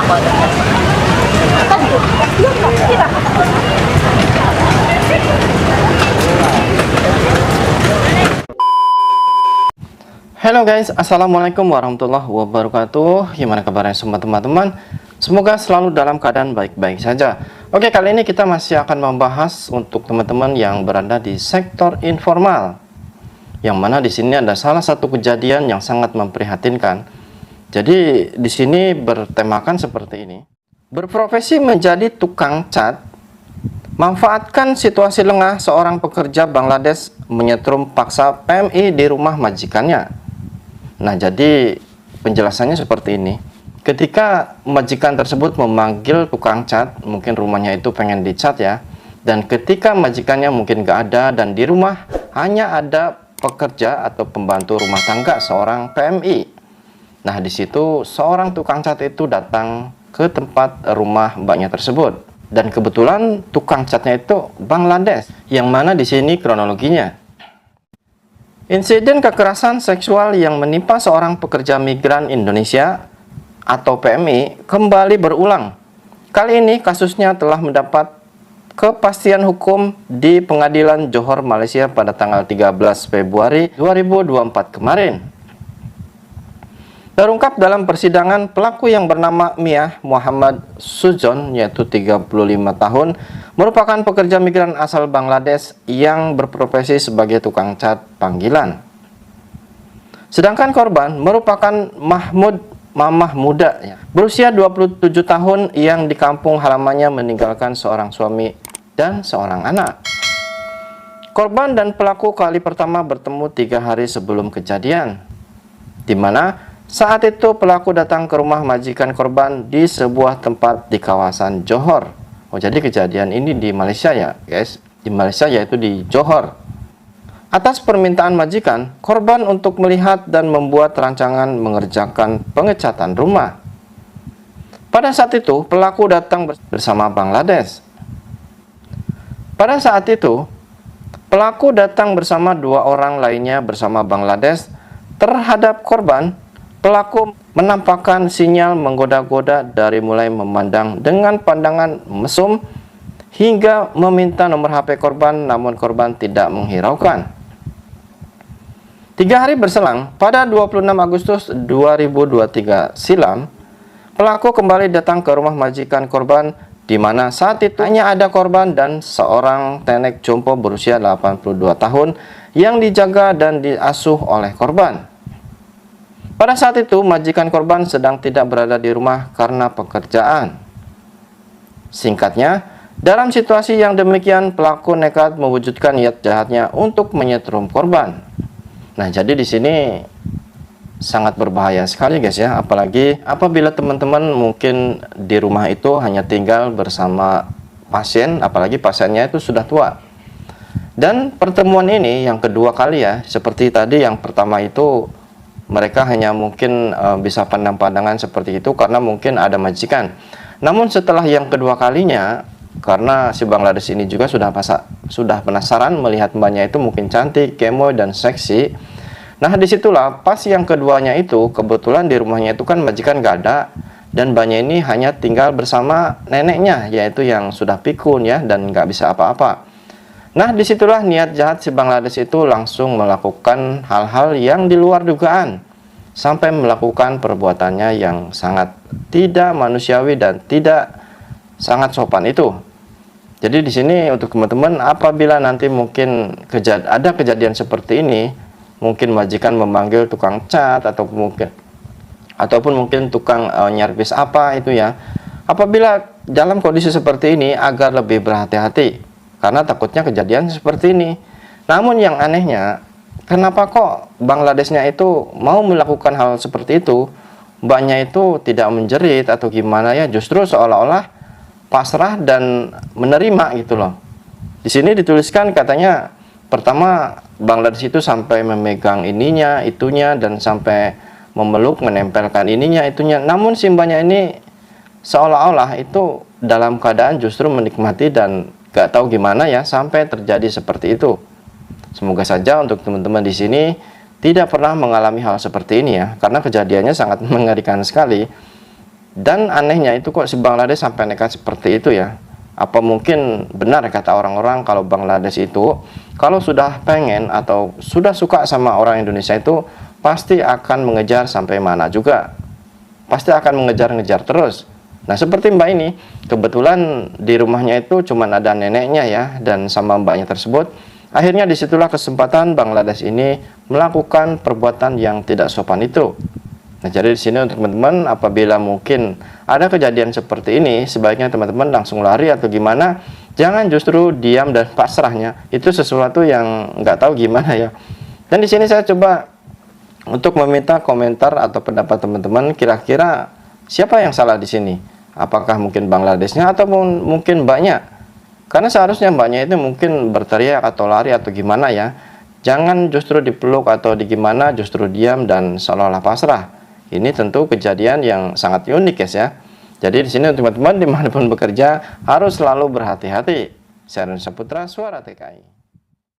Halo guys, assalamualaikum warahmatullahi wabarakatuh. Gimana kabarnya semua teman-teman? Semoga selalu dalam keadaan baik-baik saja. Oke, kali ini kita masih akan membahas untuk teman-teman yang berada di sektor informal, yang mana di sini ada salah satu kejadian yang sangat memprihatinkan. Jadi di sini bertemakan seperti ini: berprofesi menjadi tukang cat, manfaatkan situasi lengah seorang pekerja Bangladesh menyetrum paksa PMI di rumah majikannya. Nah, jadi penjelasannya seperti ini. Ketika majikan tersebut memanggil tukang cat, mungkin rumahnya itu pengen dicat ya, dan ketika majikannya mungkin gak ada dan di rumah hanya ada pekerja atau pembantu rumah tangga seorang PMI. Nah, di situ seorang tukang cat itu datang ke tempat rumah mbaknya tersebut, dan kebetulan tukang catnya itu Bangladesh, yang mana di sini kronologinya. Insiden kekerasan seksual yang menimpa seorang pekerja migran Indonesia atau PMI kembali berulang. Kali ini kasusnya telah mendapat kepastian hukum di Pengadilan Johor, Malaysia pada tanggal 13 Februari 2024 kemarin. Terungkap dalam persidangan, pelaku yang bernama Mia Muhammad Sujon, yaitu 35 tahun, merupakan pekerja migran asal Bangladesh yang berprofesi sebagai tukang cat panggilan. Sedangkan korban merupakan mamah muda berusia 27 tahun yang di kampung halamannya meninggalkan seorang suami dan seorang anak. Korban dan pelaku kali pertama bertemu 3 hari sebelum kejadian, di mana saat itu pelaku datang ke rumah majikan korban di sebuah tempat di kawasan Johor. Oh, jadi kejadian ini di Malaysia ya guys, di Malaysia yaitu di Johor. Atas permintaan majikan, korban untuk melihat dan membuat rancangan mengerjakan pengecatan rumah. Pada saat itu pelaku datang bersama Bangladesh. Pada saat itu pelaku datang bersama 2 orang lainnya bersama Bangladesh. Terhadap korban, pelaku menampakkan sinyal menggoda-goda dari mulai memandang dengan pandangan mesum hingga meminta nomor HP korban, namun korban tidak menghiraukan. 3 hari berselang, pada 26 Agustus 2023 silam, pelaku kembali datang ke rumah majikan korban, di mana saat itu hanya ada korban dan seorang nenek jompo berusia 82 tahun yang dijaga dan diasuh oleh korban. Pada saat itu, majikan korban sedang tidak berada di rumah karena pekerjaan. Singkatnya, dalam situasi yang demikian, pelaku nekat mewujudkan niat jahatnya untuk menyetrum korban. Nah, jadi di sini sangat berbahaya sekali guys ya, apalagi apabila teman-teman mungkin di rumah itu hanya tinggal bersama pasien, apalagi pasiennya itu sudah tua. Dan pertemuan ini yang kedua kali ya, seperti tadi yang pertama itu mereka hanya mungkin bisa pandang-pandangan seperti itu karena mungkin ada majikan. Namun setelah yang kedua kalinya, karena si Bangladesh ini juga sudah penasaran melihat mbaknya itu mungkin cantik, gemoy, dan seksi. Nah, disitulah pas yang keduanya itu kebetulan di rumahnya itu kan majikan gak ada, dan mbaknya ini hanya tinggal bersama neneknya, yaitu yang sudah pikun ya dan gak bisa apa-apa. Nah, disitulah niat jahat si Bangladesh itu langsung melakukan hal-hal yang di luar dugaan, sampai melakukan perbuatannya yang sangat tidak manusiawi dan tidak sangat sopan itu. Jadi di sini untuk teman-teman, apabila nanti mungkin ada kejadian seperti ini, mungkin majikan memanggil tukang cat ataupun mungkin tukang nyervis apa itu ya, apabila dalam kondisi seperti ini agar lebih berhati-hati, karena takutnya kejadian seperti ini. Namun yang anehnya, kenapa kok Bangladeshnya itu mau melakukan hal seperti itu? Mbaknya itu tidak menjerit atau gimana ya, justru seolah-olah pasrah dan menerima gitu loh. Di sini dituliskan katanya, pertama Bangladesh itu sampai memegang ininya, itunya, dan sampai memeluk, menempelkan ininya, itunya. Namun si mbaknya ini seolah-olah itu dalam keadaan justru menikmati dan gak tahu gimana ya sampai terjadi seperti itu. Semoga saja untuk teman-teman di sini tidak pernah mengalami hal seperti ini ya, karena kejadiannya sangat mengerikan sekali. Dan anehnya itu kok si Bangladesh sampai nekat seperti itu ya. Apa mungkin benar kata orang-orang kalau Bangladesh itu kalau sudah pengen atau sudah suka sama orang Indonesia itu pasti akan mengejar sampai mana juga. Pasti akan mengejar-ngejar terus. Nah, seperti Mbak ini, kebetulan di rumahnya itu cuma ada neneknya ya, dan sama mbaknya tersebut. Akhirnya disitulah kesempatan Bangladesh ini melakukan perbuatan yang tidak sopan itu. Nah, jadi di sini untuk teman-teman, apabila mungkin ada kejadian seperti ini, sebaiknya teman-teman langsung lari atau gimana. Jangan justru diam dan pasrahnya. Itu sesuatu yang nggak tahu gimana ya. Dan di sini saya coba untuk meminta komentar atau pendapat teman-teman, kira-kira siapa yang salah di sini? Apakah mungkin Bangladeshnya atau mungkin mbaknya? Karena seharusnya mbaknya itu mungkin berteriak atau lari atau gimana ya. Jangan justru dipeluk atau gimana, justru diam dan seolah-olah pasrah. Ini tentu kejadian yang sangat unik guys ya. Jadi di sini teman-teman dimanapun bekerja harus selalu berhati-hati. Saya Roni Saputra, Suara TKI.